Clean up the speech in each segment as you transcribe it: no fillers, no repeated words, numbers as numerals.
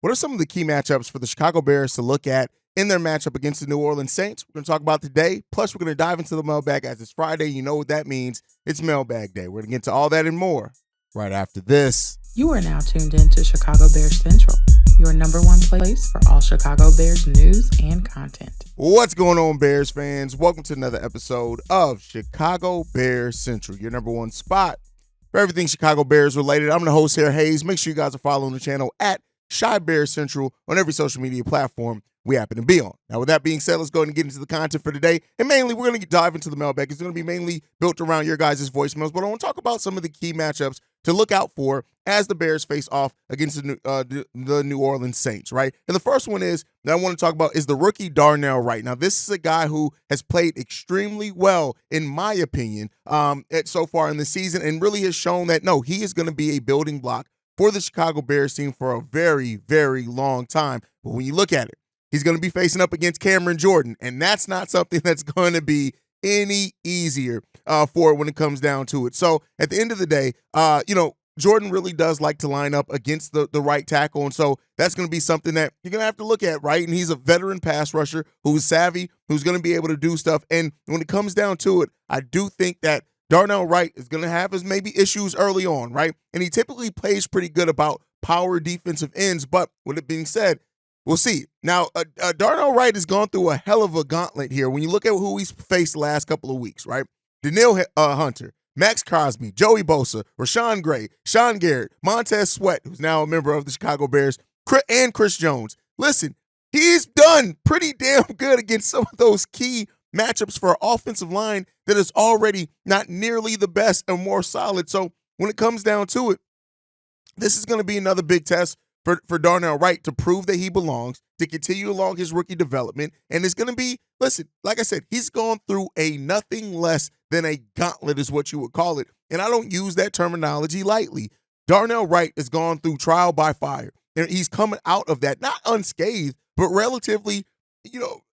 What are some of the key matchups for the Chicago Bears to look at in their matchup against the New Orleans Saints? We're going to talk about today. Plus, we're going to dive into the mailbag as it's Friday. You know what that means. It's Mailbag Day. We're going to get into all that and more right after this. You are now tuned in to Chicago Bears Central, your number one place for all Chicago Bears news and content. What's going on, Bears fans? Welcome to another episode of Chicago Bears Central, your number one spot for everything Chicago Bears related. I'm the host here, Hayes. Make sure you guys are following the channel at Chi Bears Central on every social media platform we happen to be on. Now, with that being said, let's go ahead and get into the content for today. And mainly, we're going to dive into the mailbag. It's going to be mainly built around your guys' voicemails, but I want to talk about some of the key matchups to look out for as the Bears face off against the New Orleans Saints, right? And the first one is that I want to talk about is the rookie Darnell Wright. Now, this is a guy who has played extremely well, in my opinion, so far in the season, and really has shown that, no, he is going to be a building block for the Chicago Bears team for a very, very long time. But when you look at it, he's going to be facing up against Cameron Jordan, and that's not something that's going to be any easier for it when it comes down to it. So at the end of the day, Jordan really does like to line up against the right tackle, and so that's going to be something that you're going to have to look at, right? And he's a veteran pass rusher who's savvy, who's going to be able to do stuff. And when it comes down to it, I do think that Darnell Wright is going to have his maybe issues early on, right? And he typically plays pretty good about power defensive ends, but with it being said, we'll see. Now, Darnell Wright has gone through a hell of a gauntlet here. When you look at who he's faced the last couple of weeks, right? Danielle Hunter, Max Crosby, Joey Bosa, Rashawn Gray, Sean Garrett, Montez Sweat, who's now a member of the Chicago Bears, and Chris Jones. Listen, he's done pretty damn good against some of those key matchups for an offensive line that is already not nearly the best and more solid. So when it comes down to it, this is going to be another big test for Darnell Wright to prove that he belongs, to continue along his rookie development. And it's going to be, listen, like I said, he's gone through a nothing less than a gauntlet is what you would call it. And I don't use that terminology lightly. Darnell Wright has gone through trial by fire. And he's coming out of that, not unscathed, but relatively,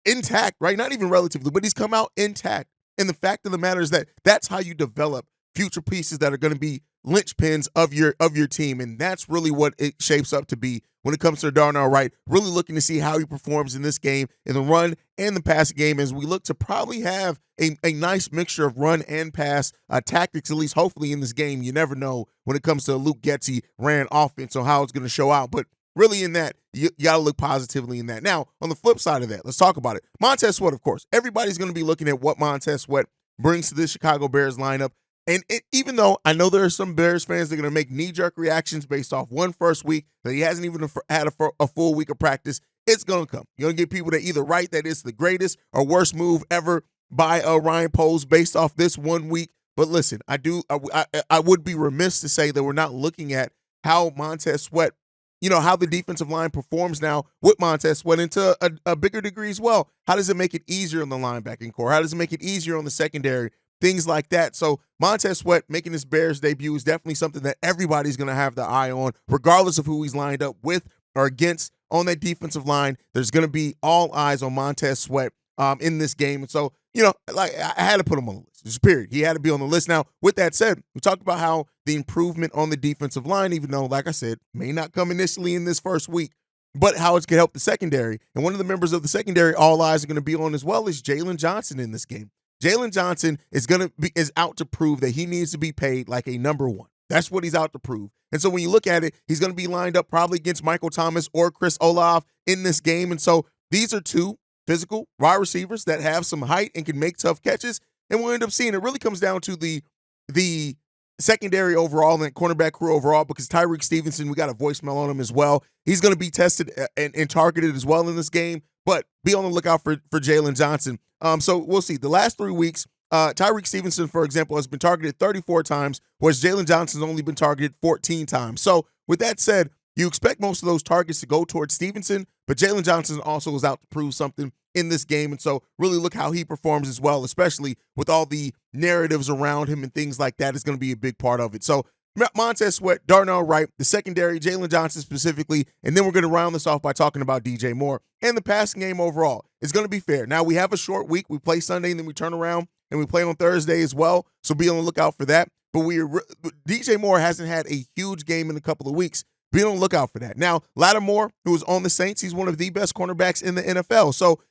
intact, right? Not even relatively, but he's come out intact. And the fact of the matter is that that's how you develop future pieces that are going to be linchpins of your team. And that's really what it shapes up to be when it comes to Darnell Wright. Really looking to see how he performs in this game, in the run and the pass game, as we look to probably have a nice mixture of run and pass tactics, at least hopefully in this game. You never know when it comes to Luke Getsy ran offense on how it's going to show out. But really in that, you got to look positively in that. Now, on the flip side of that, let's talk about it. Montez Sweat, of course. Everybody's going to be looking at what Montez Sweat brings to this Chicago Bears lineup. And even though I know there are some Bears fans that are going to make knee-jerk reactions based off one first week, that he hasn't even had a full week of practice, it's going to come. You're going to get people that either write that it's the greatest or worst move ever by Ryan Poles based off this 1 week. But listen, I would be remiss to say that we're not looking at how Montez Sweat, how the defensive line performs now with Montez Sweat into a bigger degree as well. How does it make it easier on the linebacking core? How does it make it easier on the secondary? Things like that. So Montez Sweat making his Bears debut is definitely something that everybody's going to have the eye on, regardless of who he's lined up with or against on that defensive line. There's going to be all eyes on Montez Sweat in this game. And so, I had to put him on the list. Just period. He had to be on the list. Now, with that said, we talked about how the improvement on the defensive line, even though, like I said, may not come initially in this first week, but how it's going to help the secondary. And one of the members of the secondary all eyes are going to be on as well is Jalen Johnson in this game. Jalen Johnson is out to prove that he needs to be paid like a number one. That's what he's out to prove. And so when you look at it, he's going to be lined up probably against Michael Thomas or Chris Olave in this game. And so these are two physical wide receivers that have some height and can make tough catches. And we'll end up seeing it really comes down to the secondary overall and cornerback crew overall, because Tyreek Stevenson, we got a voicemail on him as well. He's going to be tested and targeted as well in this game. But be on the lookout for Jalen Johnson. So we'll see. The last 3 weeks, Tyreek Stevenson, for example, has been targeted 34 times, whereas Jalen Johnson's only been targeted 14 times. So with that said, you expect most of those targets to go towards Stevenson, but Jalen Johnson also is out to prove something in this game. And so really look how he performs as well, especially with all the narratives around him and things like that is going to be a big part of it. So Montez Sweat, Darnell Wright, the secondary, Jalen Johnson specifically, and then we're going to round this off by talking about DJ Moore. And the passing game overall is going to be fair. Now, we have a short week. We play Sunday, and then we turn around and we play on Thursday as well, so be on the lookout for that. But DJ Moore hasn't had a huge game in a couple of weeks, be on the lookout for that. Now, Lattimore, who is on the Saints, he's one of the best cornerbacks in the NFL. So,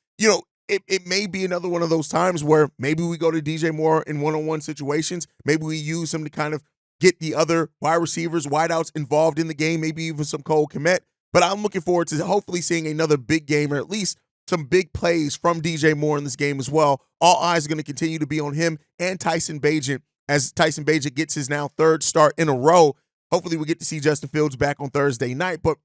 it may be another one of those times where maybe we go to DJ Moore in one-on-one situations. Maybe we use him to kind of get the other wide receivers, wideouts involved in the game, maybe even some Cole Kmet. But I'm looking forward to hopefully seeing another big game, or at least some big plays from DJ Moore in this game as well. All eyes are going to continue to be on him and Tyson Bagent, as Tyson Bagent gets his now third start in a row. Hopefully we get to see Justin Fields back on Thursday night. But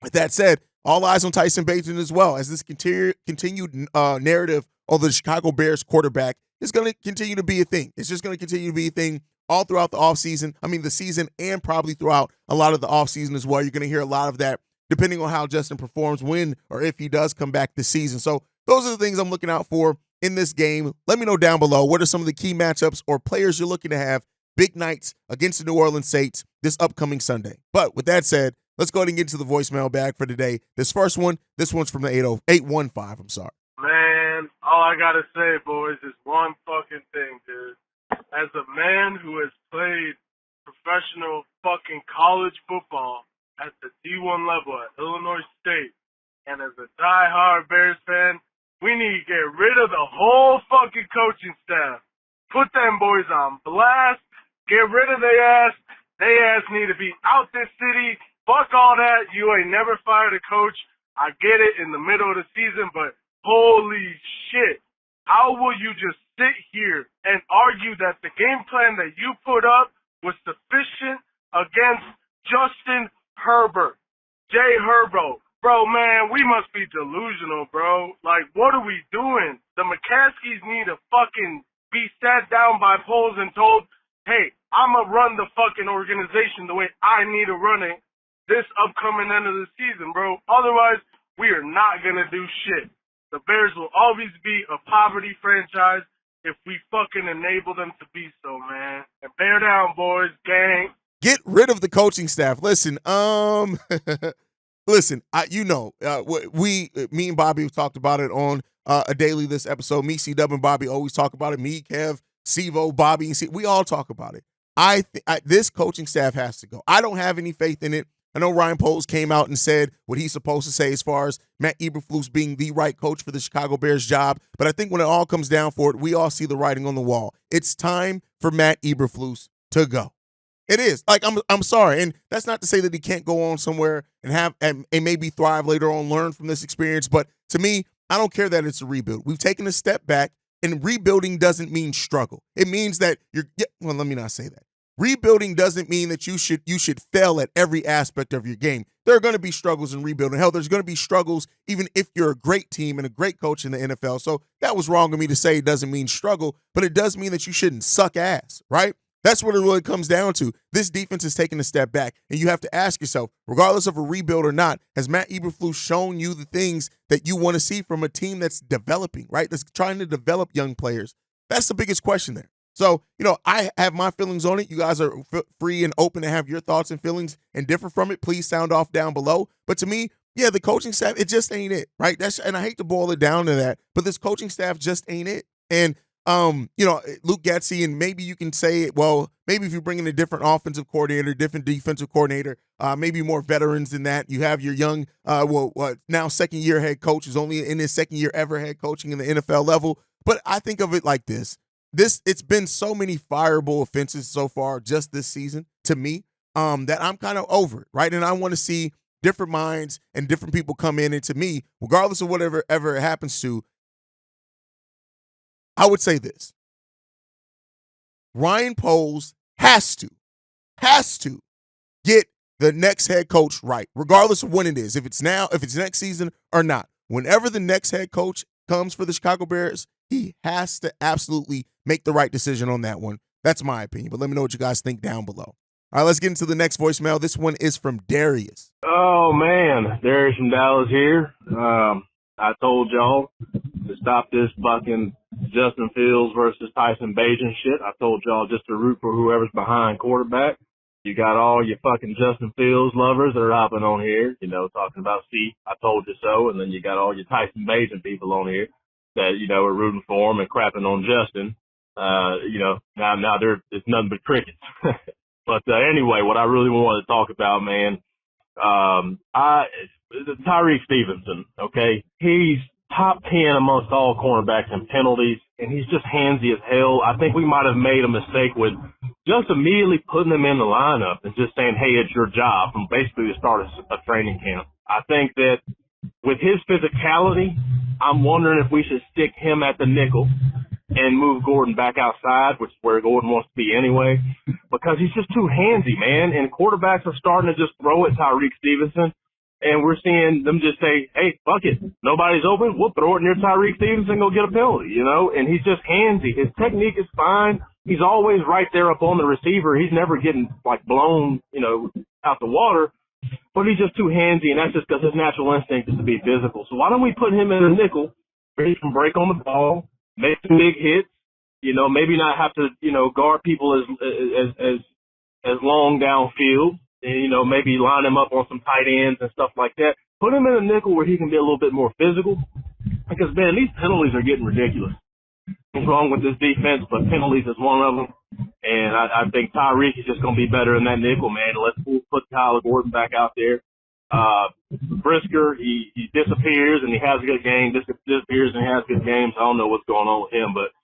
with that said, all eyes on Tyson Bagent as well, as this continued narrative of the Chicago Bears quarterback is going to continue to be a thing. It's just going to continue to be a thing all throughout the offseason. I mean, the season, and probably throughout a lot of the offseason as well. You're going to hear a lot of that depending on how Justin performs, when or if he does come back this season. So those are the things I'm looking out for in this game. Let me know down below, what are some of the key matchups or players you're looking to have big nights against the New Orleans Saints this upcoming Sunday. But with that said, let's go ahead and get to the voicemail bag for today. This first one, this one's from the 815, I'm sorry. Man, all I got to say, boys, is one fucking thing, dude. As a man who has played professional fucking college football at the D1 level at Illinois State, and as a diehard Bears fan, we need to get rid of the whole fucking coaching staff. Put them boys on blast. Get rid of their ass. They ass need to be out this city. Fuck all that. You ain't never fired a coach. I get it in the middle of the season, but holy shit. How will you just sit here and argue that the game plan that you put up was sufficient against Justin Herbert? Jay Herbo. Bro, man, we must be delusional, bro. Like, what are we doing? The McCaskies need to fucking be sat down by polls and told, hey, I'm going to run the fucking organization the way I need to run it this upcoming end of the season, bro. Otherwise, we are not going to do shit. The Bears will always be a poverty franchise if we fucking enable them to be so, man. And bear down, boys, gang. Get rid of the coaching staff. Listen, listen, me and Bobby have talked about it on a daily this episode. Me, C-Dub, and Bobby always talk about it. Me, Kev, Sivo, Bobby, and we all talk about it. This coaching staff has to go. I don't have any faith in it. I know Ryan Poles came out and said what he's supposed to say as far as Matt Eberflus being the right coach for the Chicago Bears job. But I think when it all comes down for it, we all see the writing on the wall. It's time for Matt Eberflus to go. It is. Like, I'm sorry. And that's not to say that he can't go on somewhere and maybe thrive later on, learn from this experience. But to me, I don't care that it's a rebuild. We've taken a step back, and rebuilding doesn't mean struggle. It means that let me not say that. Rebuilding doesn't mean that you should fail at every aspect of your game. There are going to be struggles in rebuilding. Hell, there's going to be struggles even if you're a great team and a great coach in the NFL. So that was wrong of me to say it doesn't mean struggle, but it does mean that you shouldn't suck ass, right? That's what it really comes down to. This defense is taking a step back, and you have to ask yourself, regardless of a rebuild or not, has Matt Eberflus shown you the things that you want to see from a team that's developing, right? That's trying to develop young players. That's the biggest question there. So, I have my feelings on it. You guys are free and open to have your thoughts and feelings and differ from it. Please sound off down below. But to me, yeah, the coaching staff, it just ain't it, right? And I hate to boil it down to that, but this coaching staff just ain't it. And, Luke Getsy, and maybe you can say, well, maybe if you bring in a different offensive coordinator, different defensive coordinator, maybe more veterans than that. You have your young, now second-year head coach who's only in his second year ever head coaching in the NFL level. But I think of it like this. It's been so many fireable offenses so far just this season to me that I'm kind of over it, right? And I want to see different minds and different people come in. And to me, regardless of whatever ever it happens to, I would say this. Ryan Poles has to get the next head coach right, regardless of when it is, if it's now, if it's next season or not. Whenever the next head coach comes for the Chicago Bears, he has to absolutely make the right decision on that one. That's my opinion, but let me know what you guys think down below. All right, let's get into the next voicemail. This one is from Darius. Oh, man. Darius from Dallas here. I told y'all to stop this fucking Justin Fields versus Tyson Bagent shit. I told y'all just to root for whoever's behind quarterback. You got all your fucking Justin Fields lovers that are hopping on here, talking about, see, I told you so. And then you got all your Tyson Bagent people on here that, are rooting for him and crapping on Justin. Now it's nothing but crickets. But anyway, what I really wanted to talk about, man, Tyreek Stevenson, okay? He's top 10 amongst all cornerbacks in penalties, and he's just handsy as hell. I think we might have made a mistake with just immediately putting him in the lineup and just saying, hey, it's your job from basically the start of a training camp. I think that with his physicality, I'm wondering if we should stick him at the nickel and move Gordon back outside, which is where Gordon wants to be anyway, because he's just too handsy, man. And quarterbacks are starting to just throw at Tyreek Stevenson, and we're seeing them just say, hey, fuck it. Nobody's open. We'll throw it near Tyreek Stevenson and go get a penalty, you know? And he's just handsy. His technique is fine. He's always right there up on the receiver. He's never getting, like, blown, you know, out the water. But he's just too handsy, and that's just because his natural instinct is to be physical. So why don't we put him in a nickel where he can break on the ball, make some big hits, you know, maybe not have to, you know, guard people as long downfield, and, you know, maybe line him up on some tight ends and stuff like that. Put him in a nickel where he can be a little bit more physical, because, man, these penalties are getting ridiculous. What's wrong with this defense, but penalties is one of them. And I think Tyreek is just going to be better in that nickel, man. Let's put Tyler Gordon back out there. Brisker, he disappears and he has a good game, disappears and he has good games. I don't know what's going on with him, but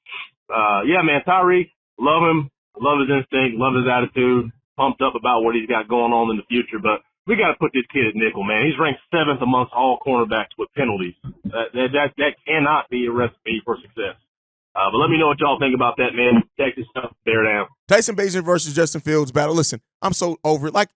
yeah, man, Tyreek, love him, love his instinct, love his attitude, pumped up about what he's got going on in the future. But we got to put this kid at nickel, man. He's ranked 7th amongst all cornerbacks with penalties. That cannot be a recipe for success. But let me know what y'all think about that, man. Texas stuff, bear down. Tyson Bagent versus Justin Fields battle. Listen, I'm so over it. Like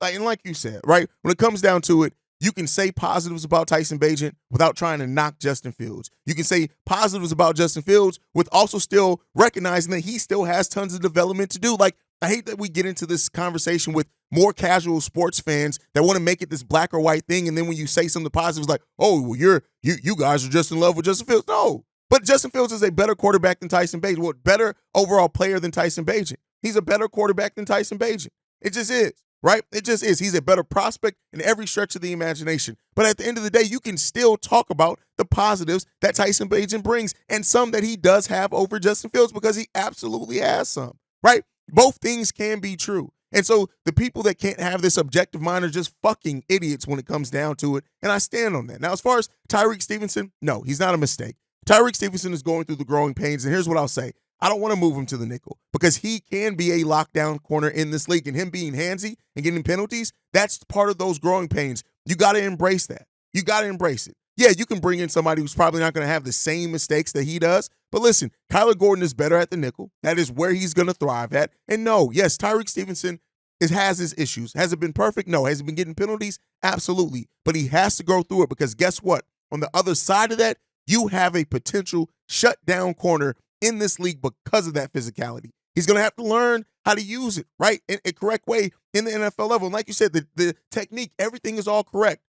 you said, right? When it comes down to it, you can say positives about Tyson Bagent without trying to knock Justin Fields. You can say positives about Justin Fields with also still recognizing that he still has tons of development to do. Like, I hate that we get into this conversation with more casual sports fans that want to make it this black or white thing, and then when you say some of the positives, like, oh, well, you guys are just in love with Justin Fields. No. But Justin Fields is a better quarterback than Tyson Bagent. Well, better overall player than Tyson Bagent. He's a better quarterback than Tyson Bagent. It just is, right? It just is. He's a better prospect in every stretch of the imagination. But at the end of the day, you can still talk about the positives that Tyson Bagent brings and some that he does have over Justin Fields because he absolutely has some, right? Both things can be true. And so the people that can't have this objective mind are just fucking idiots when it comes down to it. And I stand on that. Now, as far as Tyreek Stevenson, no, he's not a mistake. Tyreek Stevenson is going through the growing pains, and here's what I'll say. I don't want to move him to the nickel because he can be a lockdown corner in this league, and him being handsy and getting penalties, that's part of those growing pains. You got to embrace that. You got to embrace it. Yeah, you can bring in somebody who's probably not going to have the same mistakes that he does, but listen, Kyler Gordon is better at the nickel. That is where he's going to thrive at. And no, yes, Tyreek Stevenson has his issues. Has it been perfect? No. Has he been getting penalties? Absolutely. But he has to go through it because guess what? On the other side of that, you have a potential shutdown corner in this league because of that physicality. He's going to have to learn how to use it, right, in a correct way in the NFL level. And like you said, the technique, everything is all correct.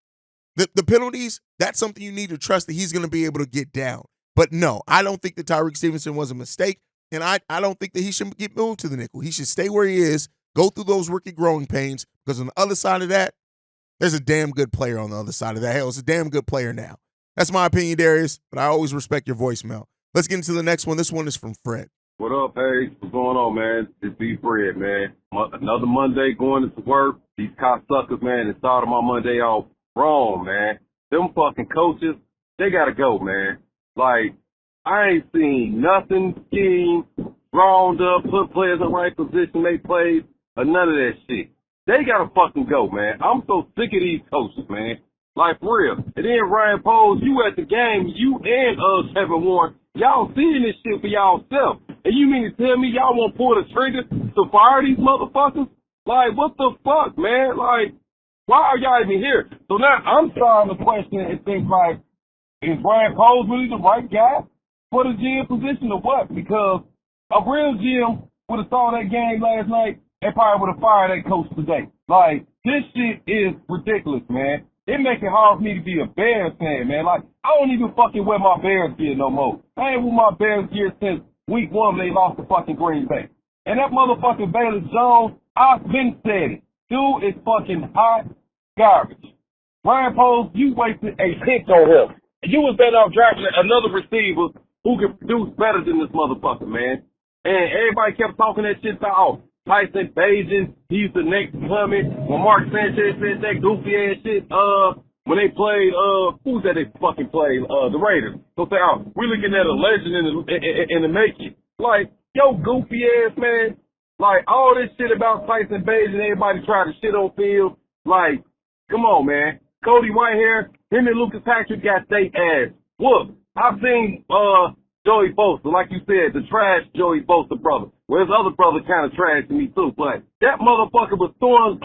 The penalties, that's something you need to trust that he's going to be able to get down. But no, I don't think that Tyreek Stevenson was a mistake, and I don't think that he should get moved to the nickel. He should stay where he is, go through those rookie growing pains, because on the other side of that, there's a damn good player on the other side of that. Hell, it's a damn good player now. That's my opinion, Darius, but I always respect your voicemail. Let's get into the next one. This one is from Fred. What up, Hayes? What's going on, man? It's B. Fred, man. Another Monday going into work. These cocksuckers, man, they started my Monday off wrong, man. Them fucking coaches, they gotta go, man. Like, I ain't seen nothing scheme, drawn up, put players in the right position, make plays, or none of that shit. They gotta fucking go, man. I'm so sick of these coaches, man. Like, for real. And then Ryan Poles, you at the game, you and Kevin Warren, y'all seeing this shit for y'allself. And you mean to tell me y'all won't pull the trigger to fire these motherfuckers? Like, what the fuck, man? Like, why are y'all even here? So now I'm starting to question and think, like, is Ryan Poles really the right guy for the GM position or what? Because a real GM would have saw that game last night and probably would have fired that coach today. Like, this shit is ridiculous, man. It makes it hard for me to be a Bears fan, man. Like, I don't even fucking wear my Bears gear no more. I ain't worn my Bears gear since week 1 when they lost to fucking Green Bay. And that motherfucking Baylor Jones, I've been said it. Dude is fucking hot garbage. Ryan Poles, you wasted a pick on him. You was better off drafting another receiver who can produce better than this motherfucker, man. And everybody kept talking that shit about, oh, Tyson Bagent, he's the next coming. When Mark Sanchez said that goofy ass shit, when they played, who's that they fucking played? The Raiders. So say, oh, we're looking at a legend in the making. Like, yo, goofy ass man. Like, all this shit about Tyson Bagent, everybody tried to shit on field. Like, come on, man. Cody Whitehair, him and Lucas Patrick got their ass whooped. I've seen, Joey Bosa, like you said, the trash Joey Bosa brother. Well, his other brother kind of trash to me too, but that motherfucker was throwing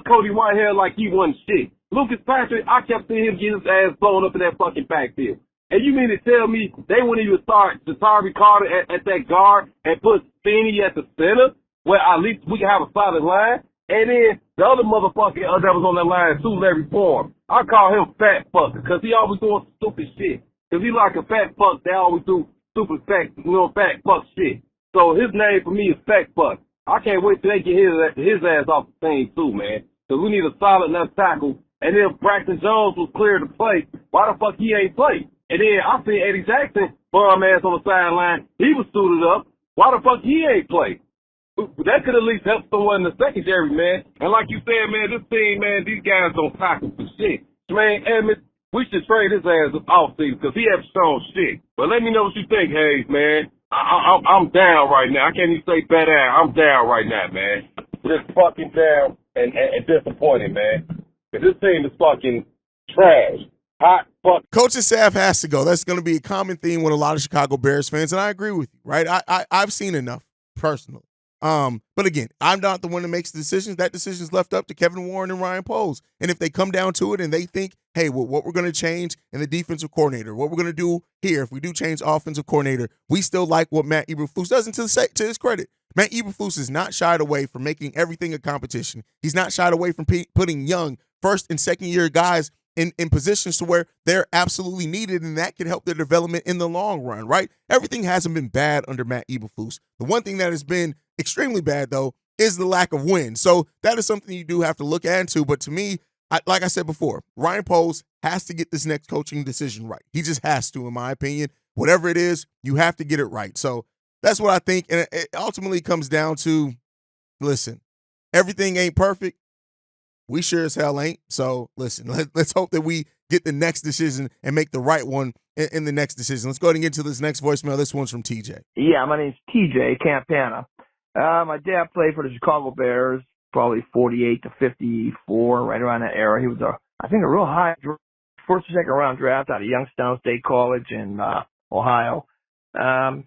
Cody Whitehair like he wasn't shit. Lucas Patrick, I kept seeing him get his ass blown up in that fucking backfield. And you mean to tell me they wouldn't even start Jatari Carter at that guard and put Feeney at the center, where at least we can have a solid line? And then the other motherfucker that was on that line too, Larry Form. I call him Fat Fucker because he always doing stupid shit. Because he like a fat fuck, they always do stupid fat fuck shit. So his name for me is Fat Fuck. I can't wait till they get his ass off the thing too, man. Because we need a solid left tackle. And then Braxton Jones was clear to play. Why the fuck he ain't play? And then I seen Eddie Jackson bum ass on the sideline. He was suited up. Why the fuck he ain't play? That could at least help someone in the secondary, man. And like you said, man, this team, man, these guys don't tackle for shit. Jermaine Edmonds, we should trade his ass off season because he hasn't shown shit. But let me know what you think, Hayes, man. I'm down right now. I can't even say bad ass. I'm down right now, man. Just fucking down and disappointed, man. Because this team is fucking trash. Hot fuck. Coaching staff has to go. That's going to be a common theme with a lot of Chicago Bears fans, and I agree with you, right? I've seen enough, personally. But again, I'm not the one that makes the decisions. That decision's left up to Kevin Warren and Ryan Poles. And if they come down to it and they think, hey, well, what we're going to change in the defensive coordinator, what we're going to do here, if we do change offensive coordinator, we still like what Matt Eberflus does. And to his credit, Matt Eberflus is not shied away from making everything a competition. He's not shied away from putting young first and second year guys in positions to where they're absolutely needed, and that can help their development in the long run, right? Everything hasn't been bad under Matt Eberflus. The one thing that has been extremely bad, though, is the lack of wins. So that is something you do have to look into. But to me, like I said before, Ryan Poles has to get this next coaching decision right. He just has to, in my opinion. Whatever it is, you have to get it right. So that's what I think. And it ultimately comes down to, listen, everything ain't perfect. We sure as hell ain't. So listen, let's hope that we get the next decision and make the right one in the next decision. Let's go ahead and get to this next voicemail. This one's from TJ. Yeah, my name's TJ Campana. My dad played for the Chicago Bears, probably 48 to 54, right around that era. He was I think a real high first or second round draft out of Youngstown State College in Ohio.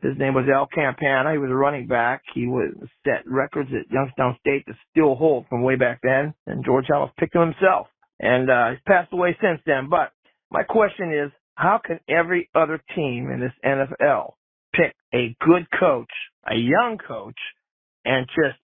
His name was Al Campana. He was a running back. He was set records at Youngstown State that still hold from way back then. And George Hallis picked him himself. And he's passed away since then. But my question is, how can every other team in this NFL pick a good coach, a young coach, and just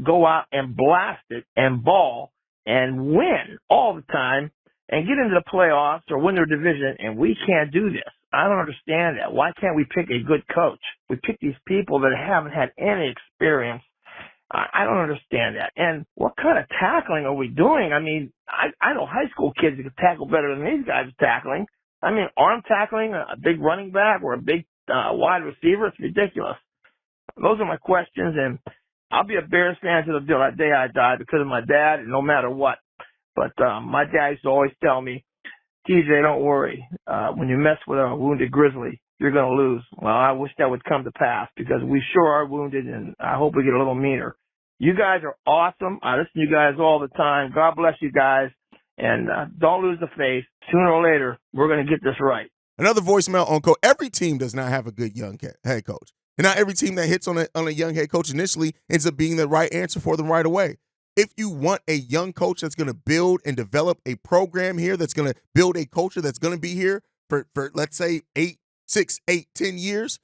go out and blast it and ball and win all the time and get into the playoffs or win their division, and we can't do this? I don't understand that. Why can't we pick a good coach? We pick these people that haven't had any experience. I don't understand that. And what kind of tackling are we doing? I mean, I know high school kids that can tackle better than these guys are tackling. I mean, arm tackling a big running back or a big wide receiver, it's ridiculous. Those are my questions, and I'll be a Bears fan till the day I die because of my dad, no matter what. But my dad used to always tell me, TJ, don't worry. When you mess with a wounded grizzly, you're going to lose. Well, I wish that would come to pass because we sure are wounded, and I hope we get a little meaner. You guys are awesome. I listen to you guys all the time. God bless you guys. And don't lose the faith. Sooner or later, we're going to get this right. Another voicemail on coach. Every team does not have a good young head coach. And not every team that hits on a young head coach initially ends up being the right answer for them right away. If you want a young coach that's going to build and develop a program here, that's going to build a culture that's going to be here for let's say 6, 8, 10 years,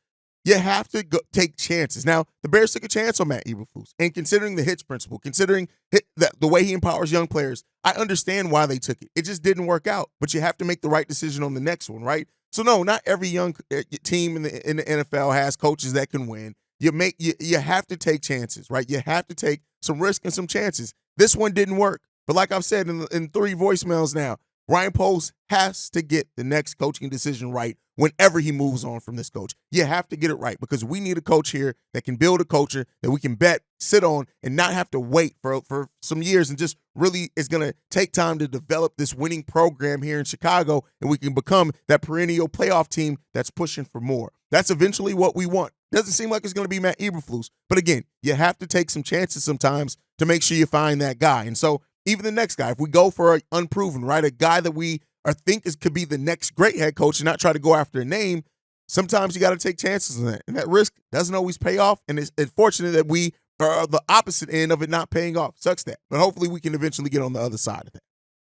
you have to take chances. Now, the Bears took a chance on Matt Eberflus, and considering the Hitch principle, considering the way he empowers young players, I understand why they took it. It just didn't work out, but you have to make the right decision on the next one, right? So no, not every young team in the NFL has coaches that can win. You have to take chances, right? You have to take some risk and some chances. This one didn't work, but like I've said in 3 voicemails now, Ryan Poles has to get the next coaching decision right whenever he moves on from this coach. You have to get it right because we need a coach here that can build a culture that we can bet, sit on, and not have to wait for some years and just really is going to take time to develop this winning program here in Chicago, and we can become that perennial playoff team that's pushing for more. That's eventually what we want. Doesn't seem like it's going to be Matt Eberflus, but again, you have to take some chances sometimes to make sure you find that guy. And so even the next guy, if we go for an unproven, right, a guy that we think could be the next great head coach and not try to go after a name, sometimes you got to take chances on that. And that risk doesn't always pay off. And it's unfortunate that we are the opposite end of it not paying off. Sucks that. But hopefully we can eventually get on the other side of that.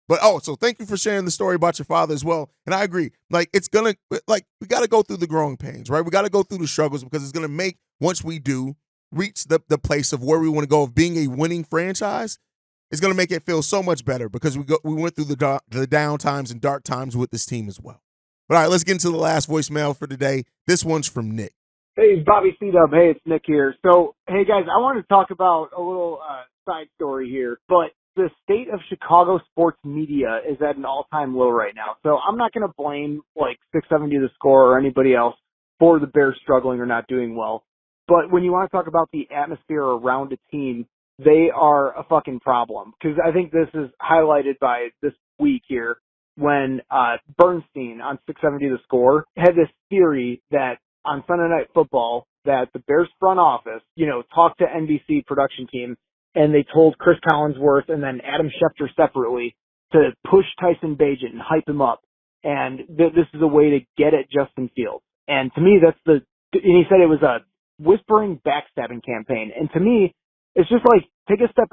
But so thank you for sharing the story about your father as well. And I agree. Like, we got to go through the growing pains, right? We got to go through the struggles because it's going to make, once we do reach the place of where we want to go of being a winning franchise, it's going to make it feel so much better because we went through the down times and dark times with this team as well. But all right, let's get into the last voicemail for today. This one's from Nick. Hey, it's Bobby C-Dub. Hey, it's Nick here. So, hey, guys, I wanted to talk about a little side story here, but the state of Chicago sports media is at an all-time low right now. So I'm not going to blame, 670 The Score or anybody else for the Bears struggling or not doing well. But when you want to talk about the atmosphere around a team, they are a fucking problem. Because I think this is highlighted by this week here when Bernstein on 670 The Score had this theory that on Sunday Night Football that the Bears front office, talked to NBC production team and they told Chris Collinsworth and then Adam Schefter separately to push Tyson Bagent and hype him up. And this is a way to get at Justin Fields. And to me, and he said it was a whispering backstabbing campaign. And to me, it's just like, take a step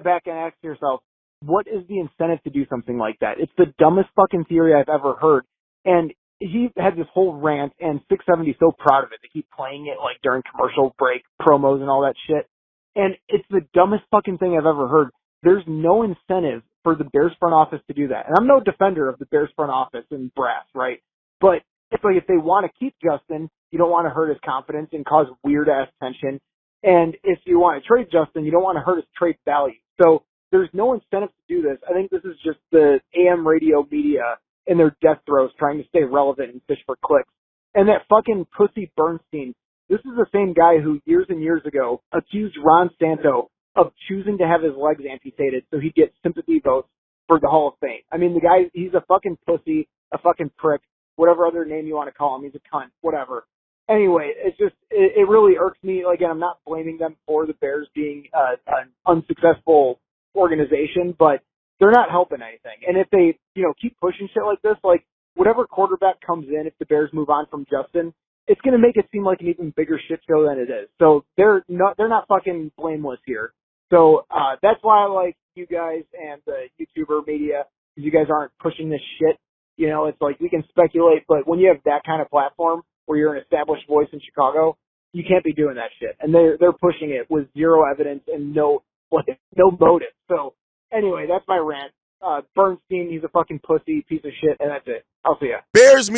back and ask yourself, what is the incentive to do something like that? It's the dumbest fucking theory I've ever heard. And he had this whole rant, and 670 so proud of it. They keep playing it during commercial break promos and all that shit. And it's the dumbest fucking thing I've ever heard. There's no incentive for the Bears front office to do that. And I'm no defender of the Bears front office and brass, right? But it's like if they want to keep Justin, you don't want to hurt his confidence and cause weird-ass tension. And if you want to trade Justin, you don't want to hurt his trade value. So there's no incentive to do this. I think this is just the AM radio media in their death throes trying to stay relevant and fish for clicks. And that fucking pussy Bernstein, this is the same guy who years and years ago accused Ron Santo of choosing to have his legs amputated so he'd get sympathy votes for the Hall of Fame. I mean, the guy, he's a fucking pussy, a fucking prick, whatever other name you want to call him. He's a cunt, whatever. Anyway, it's just, it really irks me. Again, I'm not blaming them for the Bears being an unsuccessful organization, but they're not helping anything. And if they, keep pushing shit like this, whatever quarterback comes in, if the Bears move on from Justin, it's going to make it seem like an even bigger shit show than it is. So they're not fucking blameless here. So that's why I like you guys and the YouTuber media, because you guys aren't pushing this shit. It's like we can speculate, but when you have that kind of platform where you're an established voice in Chicago, you can't be doing that shit. And they're pushing it with zero evidence and no motive. So anyway, that's my rant. Bernstein, he's a fucking pussy, piece of shit, and that's it. I'll see ya.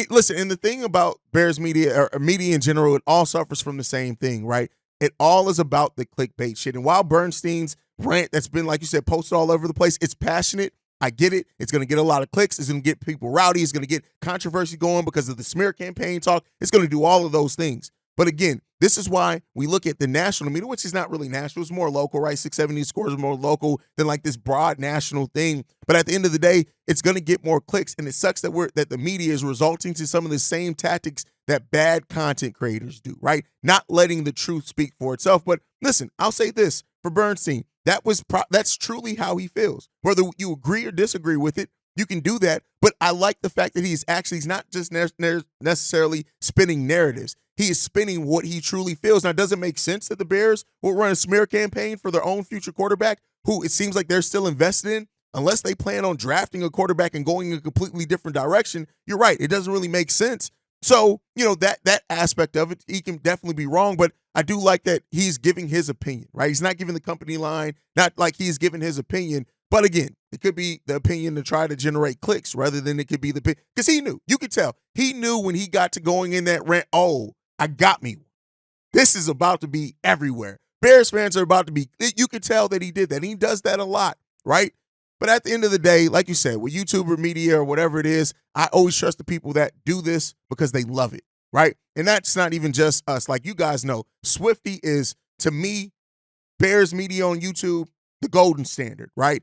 Listen, and the thing about Bears media, or media in general, it all suffers from the same thing, right? It all is about the clickbait shit. And while Bernstein's rant that's been, like you said, posted all over the place, it's passionate. I get it. It's going to get a lot of clicks. It's going to get people rowdy. It's going to get controversy going because of the smear campaign talk. It's going to do all of those things. But again, this is why we look at the national media, which is not really national. It's more local, right? 670 Scores more local than this broad national thing. But at the end of the day, it's going to get more clicks. And it sucks that the media is resulting to some of the same tactics that bad content creators do, right? Not letting the truth speak for itself. But listen, I'll say this for Bernstein. That's truly how he feels. Whether you agree or disagree with it, you can do that. But I like the fact that he's not just necessarily spinning narratives. He is spinning what he truly feels. Now, does it make sense that the Bears will run a smear campaign for their own future quarterback, who it seems like they're still invested in, unless they plan on drafting a quarterback and going in a completely different direction? You're right. It doesn't really make sense. So, that aspect of it, he can definitely be wrong, but I do like that he's giving his opinion, right? He's not giving the company line, not like he's giving his opinion. But again, it could be the opinion to try to generate clicks rather than it could be because he knew. You could tell. He knew when he got to going in that rant, I got me one. This is about to be everywhere. Bears fans are about to be, you could tell that he did that. He does that a lot, right? But at the end of the day, like you said, with YouTube or media or whatever it is, I always trust the people that do this because they love it, right? And that's not even just us. Like you guys know, Swifty is, to me, Bears media on YouTube, the golden standard, right?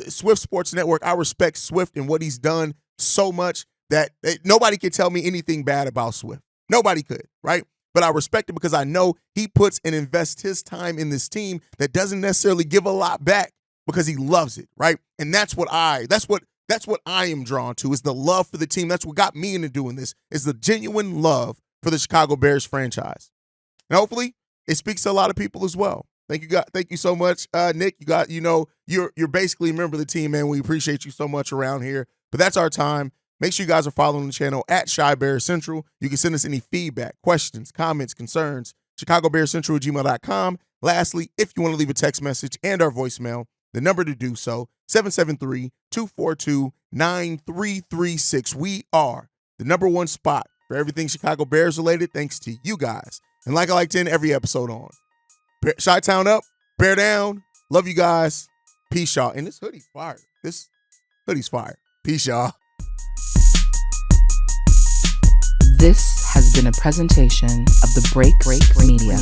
Swift Sports Network, I respect Swift and what he's done so much that nobody can tell me anything bad about Swift. Nobody could, right? But I respect it because I know he puts and invests his time in this team that doesn't necessarily give a lot back because he loves it, right? And that's what I am drawn to, is the love for the team. That's what got me into doing this, is the genuine love for the Chicago Bears franchise. And hopefully it speaks to a lot of people as well. Thank you so much, Nick. You're basically a member of the team, man. We appreciate you so much around here. But that's our time. Make sure you guys are following the channel at Shy Bears Central. You can send us any feedback, questions, comments, concerns, ChicagoBearsCentral@gmail.com. Lastly, if you want to leave a text message and our voicemail, the number to do so, 773-242-9336. We are the number one spot for everything Chicago Bears related, thanks to you guys. And like I like to end every episode on, Chi-Town up, Bear down. Love you guys. Peace, y'all. And this hoodie's fire. This hoodie's fire. Peace, y'all. This has been a presentation of the Break Media.